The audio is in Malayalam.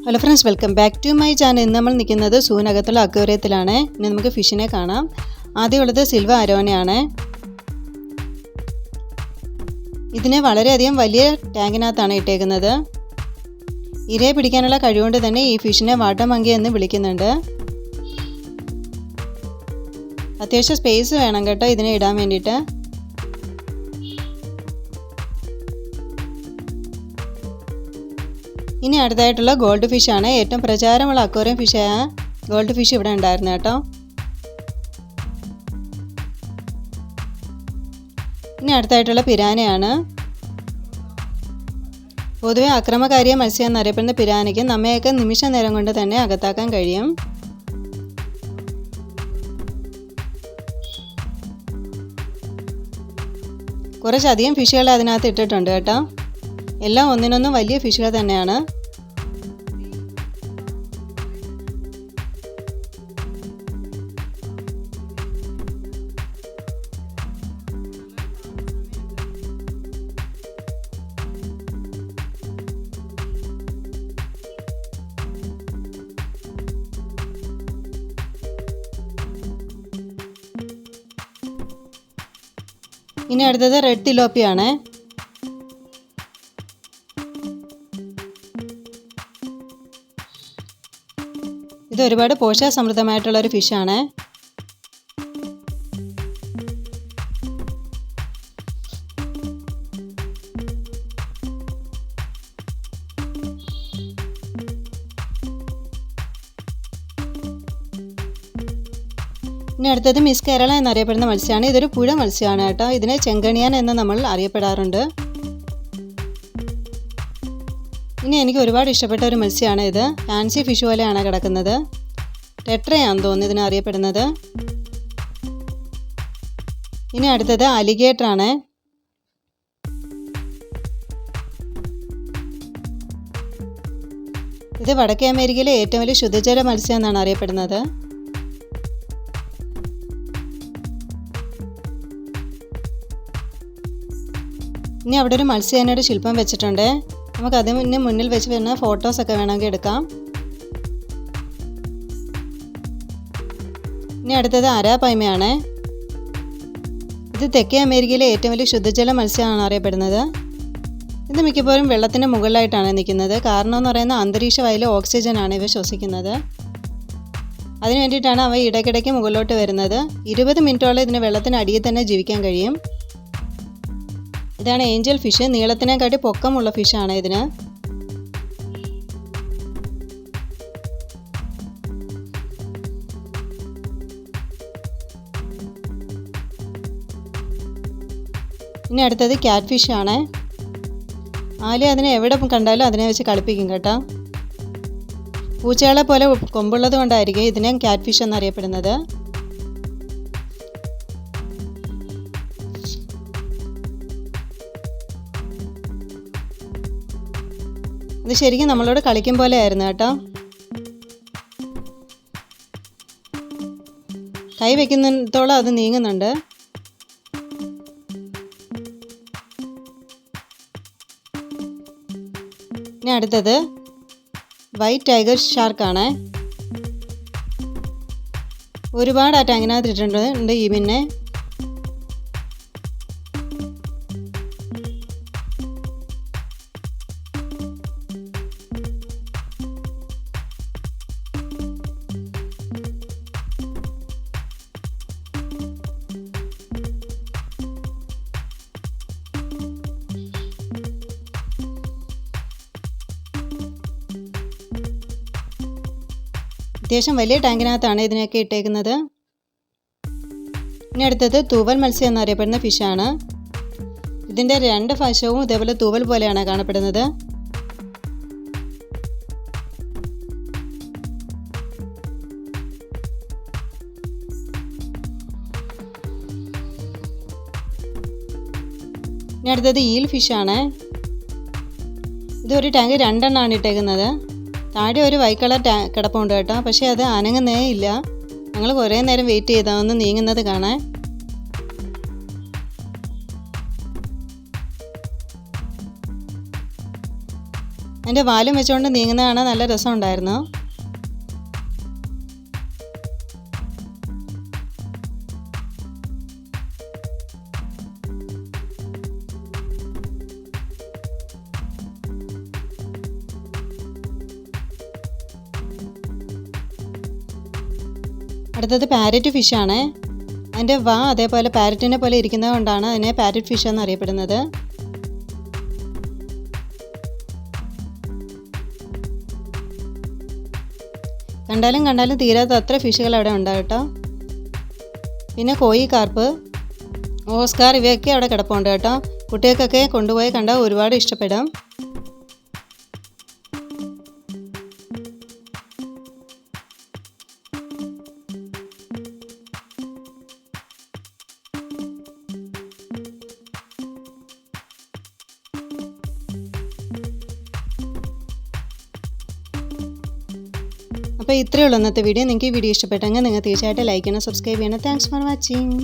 Hello friends, welcome back to my channel. ഇന്ന് നമ്മൾ നിൽക്കുന്നത് സൂവിനകത്തുള്ള അക്വേറിയത്തിലാണ്. ഇനി നമുക്ക് ഫിഷിനെ കാണാം. ആദ്യമുള്ളത് സിൽവ അരോനയാണ്. ഇതിനെ വളരെയധികം വലിയ ടാങ്കിനകത്താണ് ഇട്ടേക്കുന്നത്. ഇരയെ പിടിക്കാനുള്ള കഴിവുകൊണ്ട് തന്നെ ഈ ഫിഷിനെ വാട്ടർ മങ്കി എന്ന് വിളിക്കുന്നുണ്ട്. അത്യാവശ്യം സ്പേസ് വേണം കേട്ടോ ഇതിനെ ഇടാൻ വേണ്ടിയിട്ട്. ഇനി അടുത്തായിട്ടുള്ള ഗോൾഡ് ഫിഷാണ്. ഏറ്റവും പ്രചാരമുള്ള അക്വേറിയം ഫിഷായ ഗോൾഡ് ഫിഷ് ഇവിടെ ഉണ്ടായിരുന്നു കേട്ടോ. ഇനി അടുത്തായിട്ടുള്ള പിരാനയാണ്. പൊതുവെ അക്രമകാരിയ മത്സ്യം എന്നറിയപ്പെടുന്ന പിരാനയ്ക്ക് നമ്മയൊക്കെ നിമിഷ നേരം കൊണ്ട് തന്നെ അകത്താക്കാൻ കഴിയും. കുറച്ചധികം ഫിഷുകൾ അതിനകത്ത് ഇട്ടിട്ടുണ്ട് കേട്ടോ. എല്ലാം ഒന്നിനൊന്നും വലിയ ഫിഷുകൾ തന്നെയാണ്. ഇനി അടുത്തത് റെഡ് തിലോപ്പിയാണ്. ഇത് ഒരുപാട് പോഷകസമൃദ്ധമായിട്ടുള്ളൊരു ഫിഷാണ്. ഇനി അടുത്തത് മിസ് കേരള എന്നറിയപ്പെടുന്ന മത്സ്യമാണ്. ഇതൊരു പുഴ മത്സ്യമാണ് കേട്ടോ. ഇതിനെ ചെങ്കണിയാൻ എന്ന് നമ്മൾ അറിയപ്പെടാറുണ്ട്. ഇനി എനിക്ക് ഒരുപാട് ഇഷ്ടപ്പെട്ട ഒരു മത്സ്യമാണ് ഇത്. ഫാൻസി ഫിഷ് പോലെയാണ് കിടക്കുന്നത്. ടെട്രയാണെന്ന് തോന്നുന്നു ഇതിനെ അറിയപ്പെടുന്നത്. ഇനി അടുത്തത് അലിഗേറ്റർ ആണ്. ഇത് വടക്കേ അമേരിക്കയിലെ ഏറ്റവും വലിയ ശുദ്ധജല മത്സ്യം എന്നാണ് അറിയപ്പെടുന്നത്. ഇനി അവിടെ ഒരു മത്സ്യസേനയുടെ ശില്പം വെച്ചിട്ടുണ്ട്. നമുക്ക് അതിന് മുന്നിൽ വെച്ച് വരുന്ന ഫോട്ടോസൊക്കെ വേണമെങ്കിൽ എടുക്കാം. ഇനി അടുത്തത് അരാപൈമയാണ്. ഇത് തെക്കേ അമേരിക്കയിലെ ഏറ്റവും വലിയ ശുദ്ധജല മത്സ്യമാണ് അറിയപ്പെടുന്നത്. ഇത് മിക്കപ്പോഴും വെള്ളത്തിൻ്റെ മുകളിലായിട്ടാണ് നിൽക്കുന്നത്. കാരണം എന്ന് പറയുന്നത് അന്തരീക്ഷ വായുവിലെ ഓക്സിജനാണ് ഇവ ശ്വസിക്കുന്നത്. അതിന് വേണ്ടിയിട്ടാണ് അവ ഇടയ്ക്കിടയ്ക്ക് മുകളിലോട്ട് വരുന്നത്. 20 മിനിറ്റോളം ഇതിന് വെള്ളത്തിന് അടിയിൽ തന്നെ ജീവിക്കാൻ കഴിയും. ഇതാണ് ഏഞ്ചൽ ഫിഷ്. നീളത്തിനെക്കാട്ടി പൊക്കമുള്ള ഫിഷാണ് ഇതിന്. ഇനി അടുത്തത് ക്യാറ്റ് ഫിഷാണ്. ആലി അതിനെ എവിടെ കണ്ടാലും അതിനെ വെച്ച് കളിപ്പിക്കും കേട്ടോ. പൂച്ചകളെ പോലെ കൊമ്പുള്ളത് കൊണ്ടായിരിക്കും ഇതിനെ ക്യാറ്റ് ഫിഷ് എന്നറിയപ്പെടുന്നത്. ഇത് ശരിക്കും നമ്മളോട് കളിക്കും പോലെ ആയിരുന്നു കേട്ടോ. കൈ വയ്ക്കുന്നിടത്തോളം അത് നീങ്ങുന്നുണ്ട്. ഇനി അടുത്തത് വൈറ്റ് ടൈഗർ ഷാർക്കാണ്. ഒരുപാട് ആ ടാങ്കിനകത്ത് ഇട്ടിട്ടുണ്ട് ഈ മീനിനെ. അത്യാവശ്യം വലിയ ടാങ്കിനകത്താണ് ഇതിനൊക്കെ ഇട്ടേക്കുന്നത്. ഇനി അടുത്തത് തൂവൽ മത്സ്യം എന്നറിയപ്പെടുന്ന ഫിഷാണ്. ഇതിൻ്റെ 2 വശവും ഇതേപോലെ തൂവൽ പോലെയാണ് കാണപ്പെടുന്നത്. ഇനി അടുത്തത് ഈൽ ഫിഷാണ്. ഇതൊരു ടാങ്ക് 2 എണ്ണമാണ് ഇട്ടേക്കുന്നത്. താഴെ ഒരു വൈറ്റ് കളർ കിടപ്പുണ്ട് കേട്ടോ. പക്ഷേ അത് അനങ്ങുന്നേ ഇല്ല. ഞങ്ങൾ കുറേ നേരം വെയിറ്റ് ചെയ്താൽ ഒന്ന് നീങ്ങുന്നത് കാണാൻ. അതിൻ്റെ വാലും വെച്ചുകൊണ്ട് നീങ്ങുന്ന കാണാൻ നല്ല രസമുണ്ടായിരുന്നു. അടുത്തത് പാരറ്റ് ഫിഷാണ്. അതിൻ്റെ വാ അതേപോലെ പാരറ്റിനെ പോലെ ഇരിക്കുന്നത് കൊണ്ടാണ് അതിനെ പാരറ്റ് ഫിഷ് എന്നറിയപ്പെടുന്നത്. കണ്ടാലും തീരാത്ത അത്ര ഫിഷുകൾ അവിടെ ഉണ്ടാവും കേട്ടോ. പിന്നെ കോയി കാർപ്പ്, ഓസ്കാർ ഇവയൊക്കെ അവിടെ കിടപ്പുണ്ട് കേട്ടോ. കുട്ടികൾക്കൊക്കെ കൊണ്ടുപോയി കണ്ടാൽ ഒരുപാട് ഇഷ്ടപ്പെടും. അപ്പോൾ ഇത്രയേ ഉള്ളൂ ഇന്നത്തെ വീഡിയോ. നിങ്ങൾക്ക് ഈ വീഡിയോ ഇഷ്ടപ്പെട്ടെങ്കിൽ നിങ്ങൾ തീർച്ചയായിട്ടും ലൈക്ക് ചെയ്യണം, സബ്സ്ക്രൈബ് ചെയ്യണം. Thanks for watching.